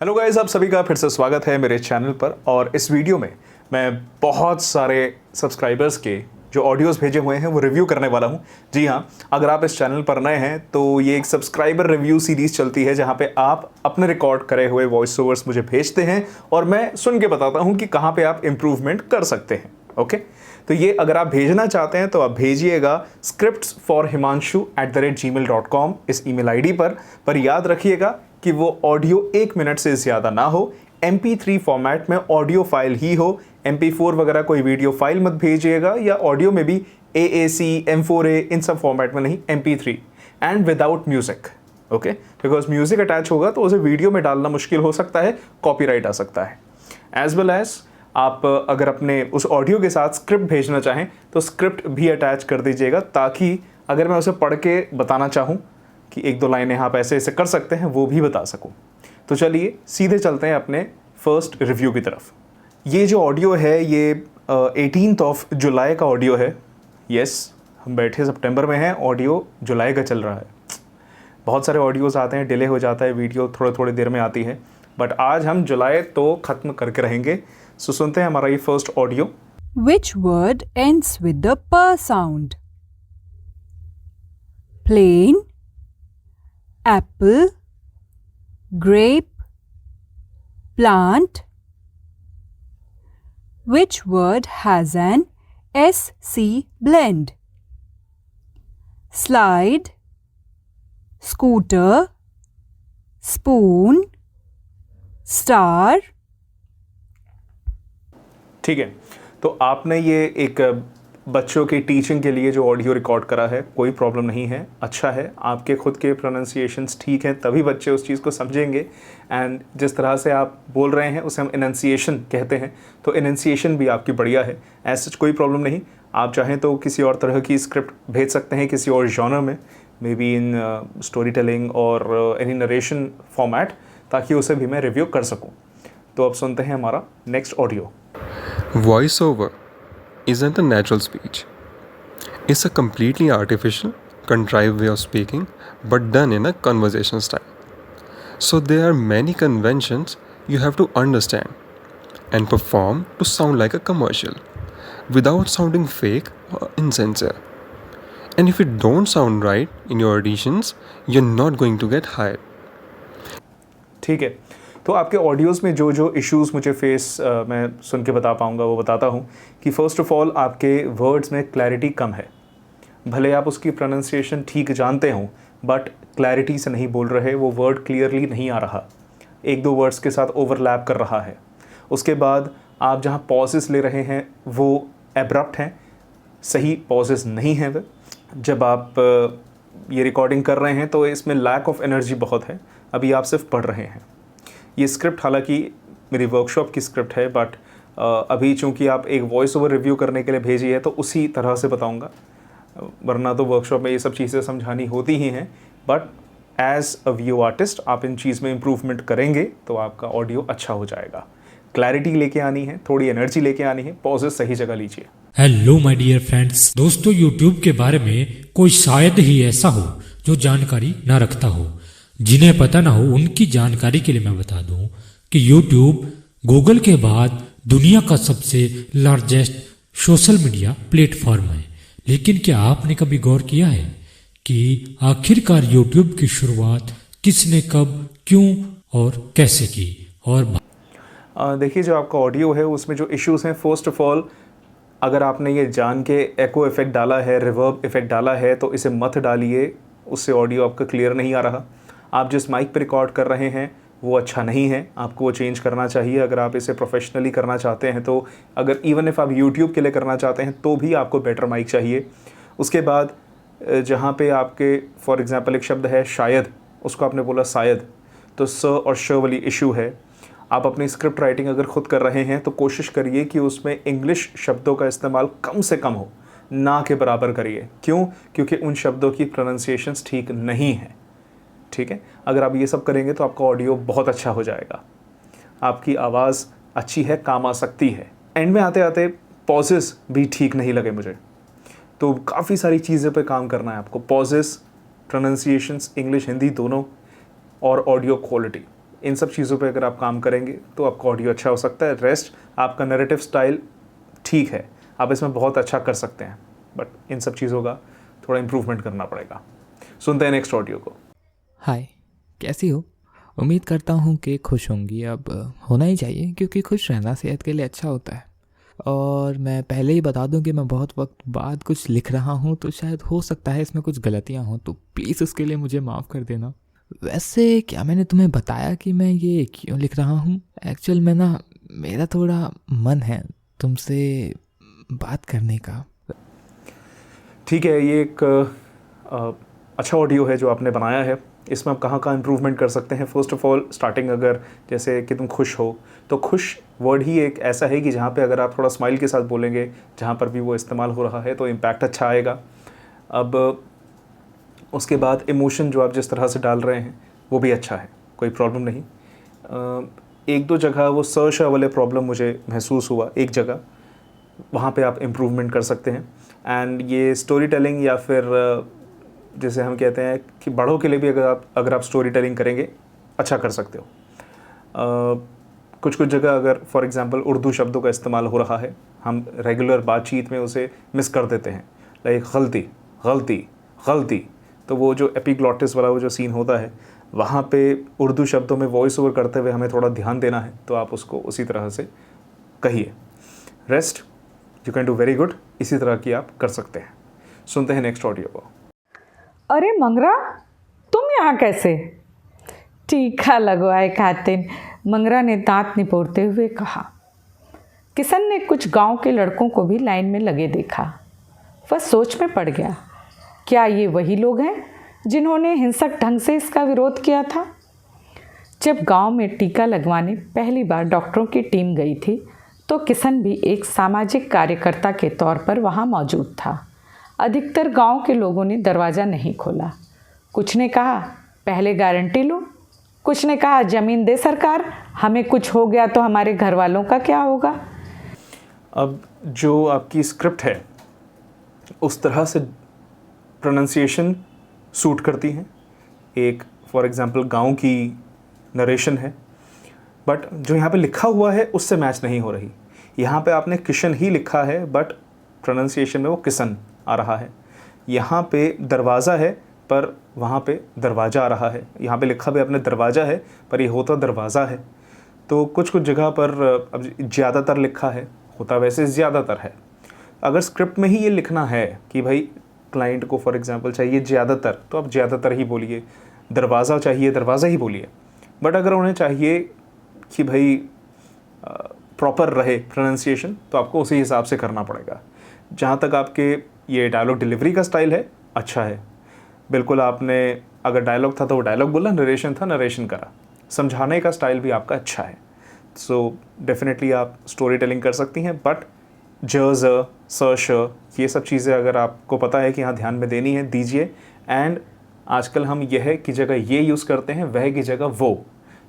Hello guys, आप सभी का फिर से स्वागत है मेरे चैनल पर। और इस वीडियो में मैं बहुत सारे सब्सक्राइबर्स के जो ऑडियोज़ भेजे हुए हैं वो रिव्यू करने वाला हूं। जी हाँ, अगर आप इस चैनल पर नए हैं तो ये एक सब्सक्राइबर रिव्यू सीरीज़ चलती है जहां पे आप अपने रिकॉर्ड करे हुए वॉइस ओवर्स मुझे भेजते हैं और मैं सुन के बताता हूं कि कहां पे आप इम्प्रूवमेंट कर सकते हैं। ओके, तो ये अगर आप भेजना चाहते हैं तो आप भेजिएगा scriptsforhimanshu@gmail.com इस ईमेल आईडी पर याद रखिएगा कि वो ऑडियो 1 मिनट से ज़्यादा ना हो, MP3 फॉर्मेट में ऑडियो फाइल ही हो। MP4 वगैरह कोई वीडियो फाइल मत भेजिएगा, या ऑडियो में भी AAC, M4A इन सब फॉर्मेट में नहीं, MP3 and without music. Okay, because music attach होगा तो उसे वीडियो में डालना मुश्किल हो सकता है, कॉपीराइट आ सकता है। एज वेल एज आप अगर अपने उस ऑडियो के साथ स्क्रिप्ट भेजना चाहें तो स्क्रिप्ट भी अटैच कर दीजिएगा, ताकि अगर मैं उसे पढ़ के बताना चाहूँ कि 1-2 लाइनें आप ऐसे ऐसे कर सकते हैं, वो भी बता सकूं। तो चलिए सीधे चलते हैं अपने फर्स्ट रिव्यू की तरफ। ये जो ऑडियो है ये 18 जुलाई का ऑडियो है। यस, हम बैठे सितंबर में हैं, ऑडियो जुलाई का चल रहा है। बहुत सारे ऑडियोज़ आते हैं, डिले हो जाता है, वीडियो थोड़ी थोड़ी देर में आती है, बट आज हम जुलाई तो ख़त्म करके रहेंगे। सो सुनते हैं हमारा ये first audio. Which word ends with the p sound? Plane, apple, grape, plant. Which word has an SC blend? Slide, scooter, spoon, star. ठीक है, तो आपने ये एक बच्चों की टीचिंग के लिए जो ऑडियो रिकॉर्ड करा है, कोई प्रॉब्लम नहीं है, अच्छा है। आपके खुद के प्रोनाउंसिएशंस ठीक हैं, तभी बच्चे उस चीज़ को समझेंगे। एंड जिस तरह से आप बोल रहे हैं उसे हम इनंसिएशन कहते हैं, तो इनंसिएशन भी आपकी बढ़िया है। ऐसा कोई प्रॉब्लम नहीं। आप चाहें तो किसी और तरह की स्क्रिप्ट भेज सकते हैं, किसी और जॉनर में, may be in story telling और एनी नरेशन फॉर्मेट, ताकि उसे भी मैं रिव्यू कर सकूँ। तो अब सुनते हैं हमारा next audio. Voiceover isn't a natural speech. It's a completely artificial, contrived way of speaking, but done in a conversational style. So there are many conventions you have to understand and perform to sound like a commercial without sounding fake or insincere. And if it don't sound right in your auditions, you're not going to get hired. ठीक है, तो आपके audios में जो जो issues मुझे मैं सुन के बता पाऊँगा वो बताता हूँ कि फ़र्स्ट ऑफ़ ऑल आपके वर्ड्स में क्लैरिटी कम है। भले आप उसकी प्रोनाउंसिएशन ठीक जानते हों, बट क्लैरिटी से नहीं बोल रहे, वो वर्ड क्लियरली नहीं आ रहा, 1-2 वर्ड्स के साथ ओवरलैप कर रहा है। उसके बाद आप जहाँ पॉजेस ले रहे हैं वो एब्रप्ट हैं, सही पॉजेस नहीं हैं वे। जब आप ये रिकॉर्डिंग कर रहे हैं तो इसमें लैक ऑफ एनर्जी बहुत है, अभी आप सिर्फ पढ़ रहे हैं। ये स्क्रिप्ट हालांकि मेरी वर्कशॉप की स्क्रिप्ट है, बट अभी चूंकि आप एक वॉइस ओवर रिव्यू करने के लिए भेजी है तो उसी तरह से बताऊंगा, वरना तो वर्कशॉप में ये सब चीज़ें समझानी होती ही हैं। But as a view artist आप इन चीज़ में इम्प्रूवमेंट करेंगे तो आपका ऑडियो अच्छा हो जाएगा। क्लैरिटी लेके आनी है, थोड़ी एनर्जी लेके आनी है, पॉजेस सही जगह लीजिए। हेलो माय डियर फ्रेंड्स, दोस्तों यूट्यूब के बारे में कोई शायद ही ऐसा हो जो जानकारी ना रखता हो। जिन्हें पता ना हो उनकी जानकारी के लिए मैं बता दूं कि यूट्यूब गूगल के बाद दुनिया का सबसे लार्जेस्ट सोशल मीडिया प्लेटफॉर्म है। लेकिन क्या आपने कभी गौर किया है कि आखिरकार यूट्यूब की शुरुआत किसने, कब, क्यों और कैसे की? और देखिए, जो आपका ऑडियो है उसमें जो इश्यूज़ हैं, फर्स्ट ऑफ ऑल अगर आपने ये जान के एको इफेक्ट डाला है, रिवर्ब इफेक्ट डाला है, तो इसे मत डालिए, उससे ऑडियो आपका क्लियर नहीं आ रहा। आप जिस माइक पर रिकॉर्ड कर रहे हैं वो अच्छा नहीं है, आपको वो चेंज करना चाहिए। अगर आप इसे प्रोफेशनली करना चाहते हैं तो, अगर इवन इफ़ आप यूट्यूब के लिए करना चाहते हैं तो भी आपको बेटर माइक चाहिए। उसके बाद जहाँ पे आपके फॉर एग्ज़ाम्पल एक शब्द है शायद, उसको आपने बोला शायद, तो स और श वाली इशू है। आप अपनी स्क्रिप्ट राइटिंग अगर खुद कर रहे हैं तो कोशिश करिए कि उसमें इंग्लिश शब्दों का इस्तेमाल कम से कम हो, ना के बराबर करिए। क्यों? क्योंकि उन शब्दों की प्रोनाउंसिएशंस ठीक नहीं है। ठीक है, अगर आप ये सब करेंगे तो आपका ऑडियो बहुत अच्छा हो जाएगा। आपकी आवाज़ अच्छी है, काम आ सकती है। एंड में आते आते पॉजेस भी ठीक नहीं लगे मुझे, तो काफ़ी सारी चीज़ें पे काम करना है आपको। पॉजेस, प्रोनाउंसिएशंस, इंग्लिश हिंदी दोनों, और ऑडियो क्वालिटी। इन सब चीज़ों पे अगर आप काम करेंगे तो आपका ऑडियो अच्छा हो सकता है। रेस्ट आपका नैरेटिव स्टाइल ठीक है, आप इसमें बहुत अच्छा कर सकते हैं, बट इन सब चीज़ों का थोड़ा इम्प्रूवमेंट करना पड़ेगा। सुनते हैं नेक्स्ट ऑडियो को। हाय, कैसी हो? उम्मीद करता हूँ कि खुश होंगी। अब होना ही चाहिए क्योंकि खुश रहना सेहत के लिए अच्छा होता है। और मैं पहले ही बता दूं कि मैं बहुत वक्त बाद कुछ लिख रहा हूँ, तो शायद हो सकता है इसमें कुछ गलतियाँ हों, तो प्लीज़ उसके लिए मुझे माफ़ कर देना। वैसे क्या मैंने तुम्हें बताया कि मैं ये क्यों लिख रहा हूँ? एक्चुअल में ना, मेरा थोड़ा मन है तुमसे बात करने का। ठीक है, ये एक अच्छा ऑडियो है जो आपने बनाया है। इसमें आप कहाँ इम्प्रूवमेंट कर सकते हैं? फर्स्ट ऑफ ऑल स्टार्टिंग, अगर जैसे कि तुम खुश हो, तो खुश वर्ड ही एक ऐसा है कि जहाँ पे अगर आप थोड़ा स्माइल के साथ बोलेंगे, जहाँ पर भी वो इस्तेमाल हो रहा है, तो इम्पैक्ट अच्छा आएगा। अब उसके बाद इमोशन जो आप जिस तरह से डाल रहे हैं वो भी अच्छा है, कोई प्रॉब्लम नहीं। एक दो जगह वो श वाले प्रॉब्लम मुझे महसूस हुआ, एक जगह वहाँ पे आप इम्प्रूवमेंट कर सकते हैं। एंड ये स्टोरी टेलिंग या फिर जैसे हम कहते हैं कि बड़ों के लिए भी अगर आप स्टोरी टेलिंग करेंगे अच्छा कर सकते हो। कुछ कुछ जगह अगर फॉर एग्जांपल उर्दू शब्दों का इस्तेमाल हो रहा है, हम रेगुलर बातचीत में उसे मिस कर देते हैं, लाइक गलती गलती गलती, तो वो जो एपिग्लॉटिस वाला वो जो सीन होता है, वहाँ पे उर्दू शब्दों में वॉइस ओवर करते हुए हमें थोड़ा ध्यान देना है, तो आप उसको उसी तरह से कहिए। Rest you can do very good, इसी तरह की आप कर सकते हैं। सुनते हैं नेक्स्ट ऑडियो को। अरे मंगरा, तुम यहाँ कैसे? टीका लगवाए खातिन, मंगरा ने दांत निपोड़ते हुए कहा। किशन ने कुछ गांव के लड़कों को भी लाइन में लगे देखा। वह सोच में पड़ गया, क्या ये वही लोग हैं जिन्होंने हिंसक ढंग से इसका विरोध किया था? जब गांव में टीका लगवाने पहली बार डॉक्टरों की टीम गई थी, तो किशन भी एक सामाजिक कार्यकर्ता के तौर पर वहाँ मौजूद था। अधिकतर गांव के लोगों ने दरवाज़ा नहीं खोला। कुछ ने कहा पहले गारंटी लो, कुछ ने कहा ज़मीन दे सरकार, हमें कुछ हो गया तो हमारे घर वालों का क्या होगा। अब जो आपकी स्क्रिप्ट है उस तरह से प्रोनाउंसिएशन सूट करती हैं। एक फॉर एग्जांपल गांव की नरेशन है, बट जो यहाँ पे लिखा हुआ है उससे मैच नहीं हो रही। यहाँ पे आपने किशन ही लिखा है, बट प्रोनाउंसिएशन में वो किसन आ रहा है। यहाँ पे दरवाज़ा है पर वहाँ पे दरवाज़ा आ रहा है। यहाँ पे लिखा भी आपने दरवाज़ा है पर ये होता दरवाज़ा है। तो कुछ कुछ जगह पर अब ज़्यादातर लिखा है, होता वैसे ज़्यादातर है। अगर स्क्रिप्ट में ही ये लिखना है कि भाई क्लाइंट को फॉर एग्जांपल चाहिए ज़्यादातर, तो आप ज़्यादातर ही बोलिए। दरवाज़ा चाहिए दरवाज़ा ही बोलिए। बट अगर उन्हें चाहिए कि भाई प्रॉपर रहे प्रोनाउंसिएशन, तो आपको उसी हिसाब से करना पड़ेगा। जहाँ तक आपके ये डायलॉग डिलीवरी का स्टाइल है, अच्छा है बिल्कुल। आपने अगर डायलॉग था तो वो डायलॉग बोला, नरेशन था नरेशन करा। समझाने का स्टाइल भी आपका अच्छा है। सो डेफिनेटली आप स्टोरी टेलिंग कर सकती हैं, बट ज ज़ स श ये सब चीज़ें अगर आपको पता है कि हाँ ध्यान में देनी है, दीजिए। एंड आजकल हम यह की जगह ये यूज़ करते हैं, वह की जगह वो,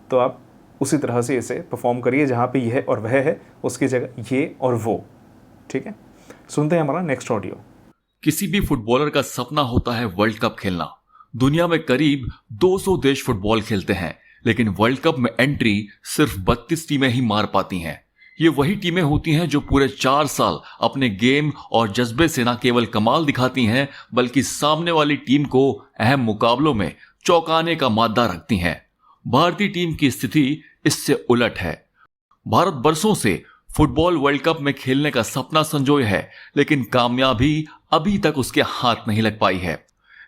तो आप उसी तरह से इसे परफॉर्म करिए। जहाँ पे यह और वह है उसकी जगह ये और वो। ठीक है, सुनते हैं हमारा नेक्स्ट ऑडियो। किसी भी फुटबॉलर का सपना होता है वर्ल्ड कप खेलना। दुनिया में करीब 200 देश फुटबॉल खेलते हैं, लेकिन वर्ल्ड कप में एंट्री सिर्फ 32 टीमें ही मार पाती हैं। ये वही टीमें होती हैं जो पूरे 4 साल अपने गेम और जज्बे से न केवल कमाल दिखाती हैं, बल्कि सामने वाली टीम को अहम मुकाबलों में चौंकाने का मादा रखती हैं। भारतीय टीम की स्थिति इससे उलट है। भारत बरसों से फुटबॉल वर्ल्ड कप में खेलने का सपना संजोए है, लेकिन कामयाबी अभी तक उसके हाथ नहीं लग पाई है।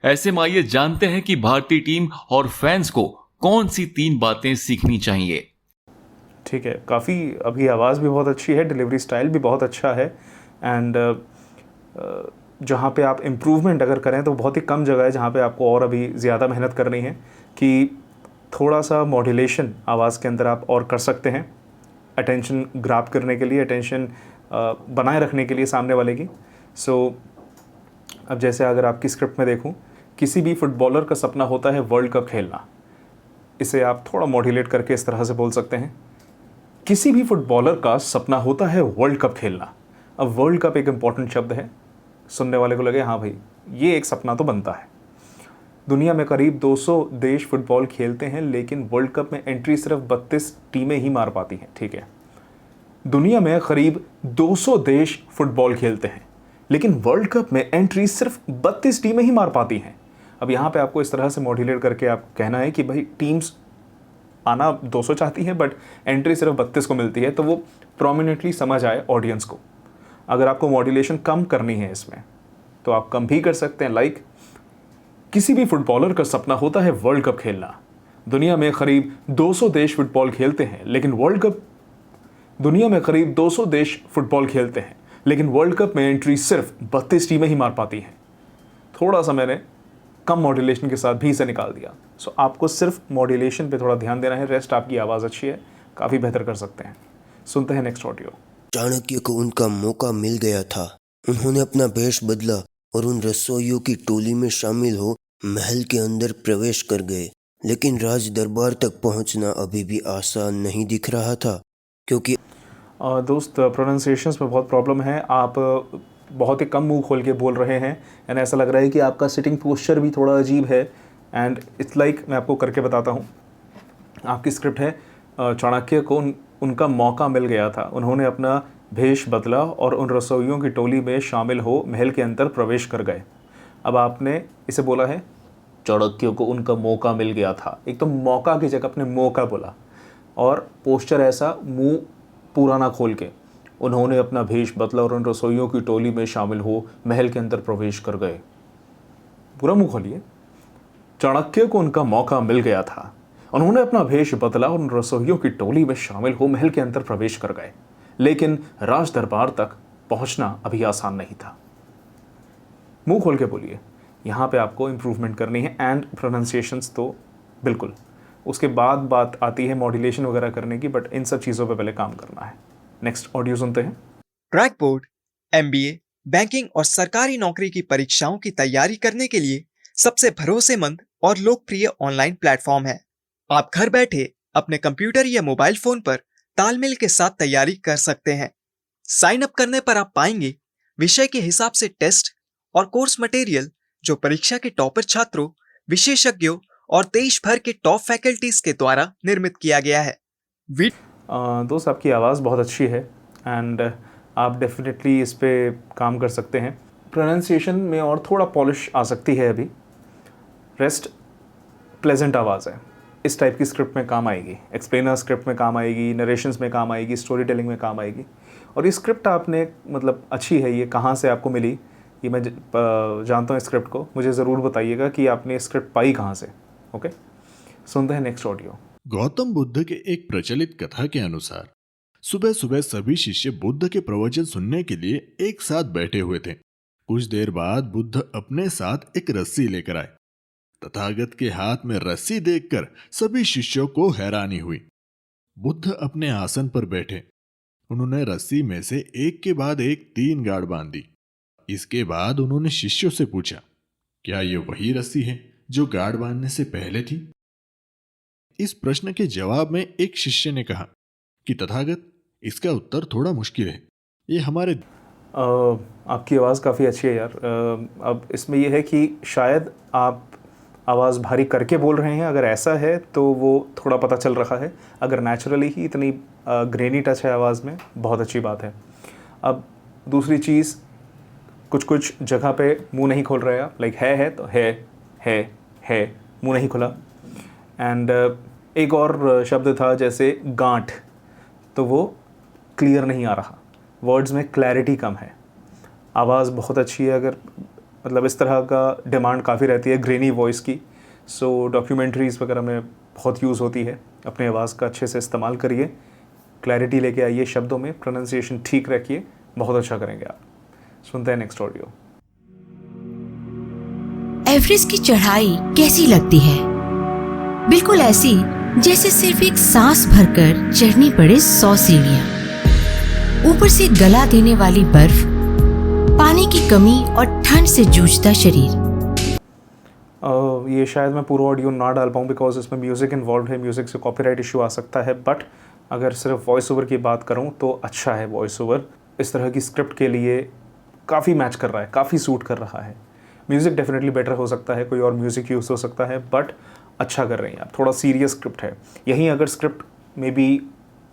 ऐसे में आइए जानते हैं कि भारतीय टीम और फैंस को कौन सी 3 बातें सीखनी चाहिए। ठीक है, काफ़ी अभी आवाज़ भी बहुत अच्छी है, डिलीवरी स्टाइल भी बहुत अच्छा है। एंड जहाँ पे आप इम्प्रूवमेंट अगर करें तो बहुत ही कम जगह है जहाँ पे आपको और अभी ज़्यादा मेहनत करनी है, कि थोड़ा सा मॉड्यूलेशन आवाज़ के अंदर आप और कर सकते हैं, अटेंशन ग्रैब करने के लिए, अटेंशन बनाए रखने के लिए सामने वाले की। सो अब जैसे अगर आपकी स्क्रिप्ट में देखूं, किसी भी फुटबॉलर का सपना होता है वर्ल्ड कप खेलना, इसे आप थोड़ा मॉड्यूलेट करके इस तरह से बोल सकते हैं, किसी भी फुटबॉलर का सपना होता है वर्ल्ड कप खेलना। अब वर्ल्ड कप एक इम्पॉर्टेंट शब्द है, सुनने वाले को लगे हाँ भाई ये एक सपना तो बनता है। दुनिया में करीब 200 देश फुटबॉल खेलते हैं, लेकिन वर्ल्ड कप में एंट्री सिर्फ 32 टीमें ही मार पाती हैं। ठीक है, दुनिया में करीब 200 देश फुटबॉल खेलते हैं, लेकिन वर्ल्ड कप में एंट्री सिर्फ 32 टीमें ही मार पाती हैं। अब यहाँ पे आपको इस तरह से मॉड्यूलेट करके आप कहना है कि भाई टीम्स आना 200 चाहती हैं बट एंट्री सिर्फ 32 को मिलती है, तो वो प्रोमिनेंटली समझ आए ऑडियंस को। अगर आपको मॉड्यूलेशन कम करनी है इसमें तो आप कम भी कर सकते हैं। लाइक किसी भी फुटबॉलर का सपना होता है वर्ल्ड कप खेलना। दुनिया में करीब 200 देश फुटबॉल खेलते हैं, लेकिन वर्ल्ड कप में एंट्री सिर्फ 32 टीमें ही मार पाती हैं। थोड़ा सा मैंने कम मॉड्यूलेशन के साथ भी इसे निकाल दिया। सो आपको सिर्फ मॉड्यूलेशन पे थोड़ा ध्यान देना है, रेस्ट आपकी आवाज़ अच्छी है, काफ़ी बेहतर कर सकते हैं। सुनते हैं नेक्स्ट ऑडियो। चाणक्य को उनका मौका मिल गया था। उन्होंने अपना भेष बदला और उन रसोइयों की टोली में शामिल हो महल के अंदर प्रवेश कर गए, लेकिन राज दरबार तक पहुंचना अभी भी आसान नहीं दिख रहा था, क्योंकि दोस्त प्रोनाउंसिएशंस में बहुत प्रॉब्लम है। आप बहुत ही कम मुंह खोल के बोल रहे हैं एंड ऐसा लग रहा है कि आपका सिटिंग पोस्चर भी थोड़ा अजीब है। एंड इट्स लाइक मैं आपको करके बताता हूँ। आपकी स्क्रिप्ट है चाणक्य को उनका मौका मिल गया था, उन्होंने अपना भेष बदला और उन रसोइयों की टोली में शामिल हो महल के अंदर प्रवेश कर गए। अब आपने इसे बोला है चाणक्य को उनका मौका मिल गया था। एक तो मौका की जगह अपने मौका बोला और पोस्चर ऐसा मुंह पूरा ना खोल के, उन्होंने अपना भेष बदला और उन रसोइयों की टोली में शामिल हो महल के अंदर प्रवेश कर गए। पूरा मुंह खोलिए। चाणक्य को उनका मौका मिल गया था, उन्होंने अपना भेष बदला और उन रसोइयों की टोली में शामिल हो महल के अंदर प्रवेश कर गए, लेकिन राज दरबार तक पहुंचना अभी आसान नहीं था। मुंह खोल के बोलिए। यहाँ पे आपको इम्प्रूवमेंट करनी है एंड प्रोनाउंसिएशंस तो बिल्कुल, उसके बाद बात आती है मॉड्यूलेशन वगैरह करने की, बट इन सब चीज़ों पे पहले काम करना है। नेक्स्ट ऑडियो सुनते हैं। क्रैक बोर्ड एमबीए, बैंकिंग और सरकारी नौकरी की परीक्षाओं की तैयारी करने के लिए सबसे भरोसेमंद और लोकप्रिय ऑनलाइन प्लेटफॉर्म है। आप घर बैठे अपने कंप्यूटर या मोबाइल फोन पर तालमेल के साथ तैयारी कर सकते हैं। साइन अप करने पर आप पाएंगे विषय के हिसाब से टेस्ट और कोर्स मटेरियल जो परीक्षा के टॉपर छात्रों, विशेषज्ञों और देश भर के टॉप फैकल्टीज के द्वारा निर्मित किया गया है। दोस्त आपकी आवाज़ बहुत अच्छी है एंड आप डेफिनेटली इस पे काम कर सकते हैं। प्रोनाउंसिएशन में और थोड़ा पॉलिश आ सकती है अभी। रेस्ट प्लेजेंट आवाज़ है, इस टाइप की स्क्रिप्ट में काम आएगी, एक्सप्लेनर स्क्रिप्ट में काम आएगी, नरेशंस में काम आएगी, स्टोरी टेलिंग में काम आएगी। और ये स्क्रिप्ट आपने मतलब अच्छी है, ये कहाँ से आपको मिली, ये मैं जानता हूँ स्क्रिप्ट को, मुझे ज़रूर बताइएगा कि आपने स्क्रिप्ट पाई कहाँ से। ओके, सुनते हैं नेक्स्ट ऑडियो। गौतम बुद्ध के एक प्रचलित कथा के अनुसार सुबह सुबह सभी शिष्य बुद्ध के प्रवचन सुनने के लिए एक साथ बैठे हुए थे। कुछ देर बाद बुद्ध अपने साथ एक रस्सी लेकर आए। तथागत के हाथ में रस्सी देखकर सभी शिष्यों को हैरानी हुई। बुद्ध अपने आसन पर बैठे। उन्होंने रस्सी में से एक के बाद एक 3 गांठ बांधी। इसके बाद उन्होंने शिष्यों से पूछा, क्या ये वही रस्सी है जो गांठ बांधने से पहले थी? इस प्रश्न के जवाब में एक शिष्य ने कहा कि तथागत, इसका उत्तर थोड़ा मुश्किल है। ये हमारे आपकी आवाज़ काफ़ी अच्छी है यार। अब इसमें यह है कि शायद आप आवाज़ भारी करके बोल रहे हैं, अगर ऐसा है तो वो थोड़ा पता चल रहा है। अगर नेचुरली ही इतनी ग्रेनी टच है आवाज़ में, बहुत अच्छी बात है। अब दूसरी चीज़, कुछ जगह पे मुंह नहीं खोल रहे आप, लाइक है तो है मुंह नहीं खुला। एंड एक और शब्द था जैसे गांठ, तो वो क्लियर नहीं आ रहा, वर्ड्स में क्लैरिटी कम है। आवाज़ बहुत अच्छी है, अगर मतलब इस तरह का डिमांड काफ़ी रहती है ग्रेनी वॉइस की, सो डॉक्यूमेंट्रीज़ वगैरह में बहुत यूज़ होती है। अपने आवाज़ का अच्छे से इस्तेमाल करिए, क्लैरिटी लेके आइए शब्दों में, प्रोनाउंसिएशन ठीक रखिए, बहुत अच्छा करेंगे आप। सुनते हैं नेक्स्ट ऑडियो। एवरेस्ट की चढ़ाई कैसी लगती है? बिल्कुल ऐसी जैसे सिर्फ एक सांस भरकर चढ़नी पड़े 100 सीढ़ियां। ऊपर से गला देने वाली बर्फ, पानी की कमी और ठंड से जूझता शरीर। ये शायद मैं पूरा ऑडियो ना डाल पाऊँ बिकॉज इसमें म्यूज़िक इन्वॉल्व है, म्यूज़िक से कॉपीराइट इशू आ सकता है। बट अगर सिर्फ वॉइस ओवर की बात करूँ तो अच्छा है वॉइस ओवर, इस तरह की स्क्रिप्ट के लिए काफ़ी मैच कर रहा है, काफ़ी सूट कर रहा है। म्यूज़िक डेफिनेटली बेटर हो सकता है, कोई और म्यूज़िक यूज़ हो सकता है, बट अच्छा कर रही हैं आप। थोड़ा सीरियस स्क्रिप्ट है। यहीं अगर script may be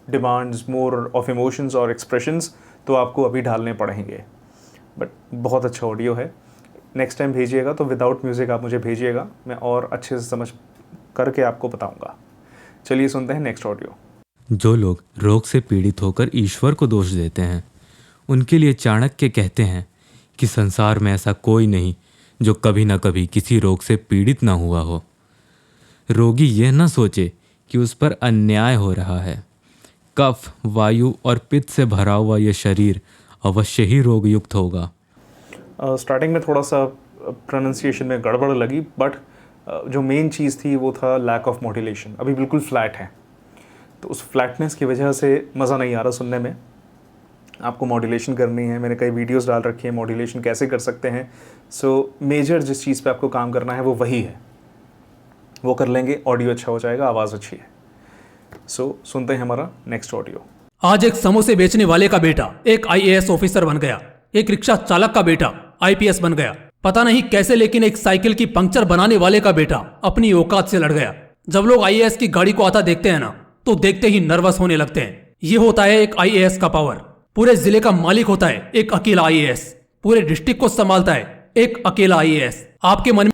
demands more of emotions और एक्सप्रेशंस तो आपको अभी डालने पड़ेंगे, बट बहुत अच्छा ऑडियो है। नेक्स्ट टाइम भेजिएगा तो विदाउट म्यूज़िक आप मुझे भेजिएगा, मैं और अच्छे से समझ करके आपको बताऊंगा। चलिए सुनते हैं नेक्स्ट ऑडियो। जो लोग रोग से पीड़ित होकर ईश्वर को दोष देते हैं, उनके लिए चाणक्य कहते हैं कि संसार में ऐसा कोई नहीं जो कभी ना कभी किसी रोग से पीड़ित ना हुआ हो। रोगी यह ना सोचे कि उस पर अन्याय हो रहा है। कफ, वायु और पित्त से भरा हुआ यह शरीर अवश्य ही रोग युक्त होगा। स्टार्टिंग में थोड़ा सा प्रोनाउंसिएशन में गड़बड़ लगी, बट जो मेन चीज़ थी वो था लैक ऑफ मॉड्यूलेशन। अभी बिल्कुल फ्लैट है, तो उस फ्लैटनेस की वजह से मज़ा नहीं आ रहा सुनने में। आपको मॉड्यूलेशन करनी है, मैंने कई वीडियोस डाल रखी है मॉड्यूलेशन कैसे कर सकते हैं। सो मेजर जिस चीज़ पे आपको काम करना है वो वही है, वो कर लेंगे, ऑडियो अच्छा हो जाएगा, आवाज़ अच्छी है। सो सुनते हैं हमारा नेक्स्ट ऑडियो। आज एक समोसे बेचने वाले का बेटा एक आईएएस ऑफिसर बन गया। एक रिक्शा चालक का बेटा आईपीएस बन गया। पता नहीं कैसे, लेकिन एक साइकिल की पंक्चर बनाने वाले का बेटा अपनी औकात से लड़ गया। जब लोग आईएएस की गाड़ी को आता देखते हैं ना, तो देखते ही नर्वस होने लगते हैं। ये होता है एक आईएएस का पावर। पूरे जिले का मालिक होता है एक अकेला आईएएस। पूरे डिस्ट्रिक्ट को संभालता है एक अकेला आईएएस। आपके मन में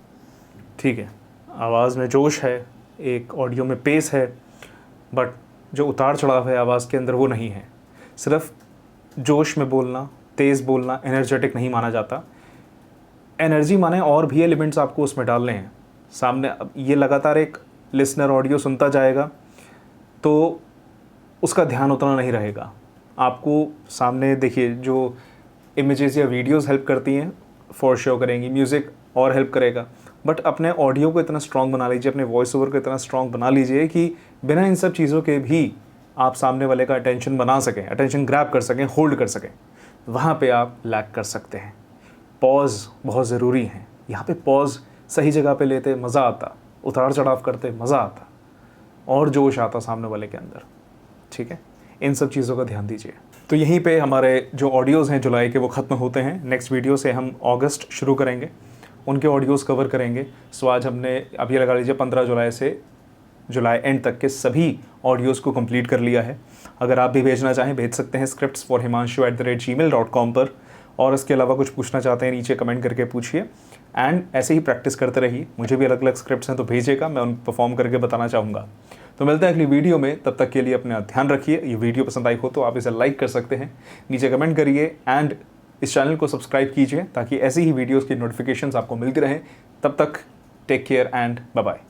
ठीक है, आवाज़ में जोश है, एक ऑडियो में पेस है, बट जो उतार चढ़ाव है आवाज़ के अंदर वो नहीं है। सिर्फ जोश में बोलना, तेज़ बोलना एनर्जेटिक नहीं माना जाता। एनर्जी माने और भी एलिमेंट्स आपको उसमें डालने हैं। सामने अब ये लगातार एक लिसनर ऑडियो सुनता जाएगा तो उसका ध्यान उतना नहीं रहेगा। आपको सामने देखिए, जो इमेजेस या वीडियोस हेल्प करती हैं फॉर श्योर करेंगी, म्यूज़िक और हेल्प करेगा, बट अपने ऑडियो को इतना स्ट्रॉन्ग बना लीजिए, अपने वॉइस ओवर को इतना स्ट्रॉन्ग बना लीजिए कि बिना इन सब चीज़ों के भी आप सामने वाले का अटेंशन बना सकें, अटेंशन ग्रैब कर सकें, होल्ड कर सकें। वहाँ पे आप लैक कर सकते हैं। पॉज बहुत ज़रूरी है। यहाँ पे पॉज सही जगह पे लेते मज़ा आता, उतार चढ़ाव करते मज़ा आता, और जोश आता सामने वाले के अंदर। ठीक है, इन सब चीज़ों का ध्यान दीजिए। तो यहीं पे हमारे जो ऑडियोज़ हैं जुलाई के वो ख़त्म होते हैं। नेक्स्ट वीडियो से हम अगस्त शुरू करेंगे, उनके ऑडियोज़ कवर करेंगे। सो आज हमने, अब ये लगा लीजिए 15 जुलाई से जुलाई एंड तक के सभी ऑडियोज़ को कंप्लीट कर लिया है। अगर आप भी भेजना चाहें भेज सकते हैं scripts@himanshu@gmail.com पर। और इसके अलावा कुछ पूछना चाहते हैं नीचे कमेंट करके पूछिए, एंड ऐसे ही प्रैक्टिस करते रहिए। मुझे भी अलग अलग स्क्रिप्ट्स हैं तो भेजिएगा, मैं उन परफॉर्म करके बताना चाहूँगा। तो मिलते हैं अगली वीडियो में, तब तक के लिए अपना ध्यान रखिए। ये वीडियो पसंद आई हो तो आप इसे लाइक कर सकते हैं, नीचे कमेंट करिए, एंड इस चैनल को सब्सक्राइब कीजिए ताकि ऐसी ही वीडियोज़ की नोटिफिकेशंस आपको मिलती रहें। तब तक take care and bye bye.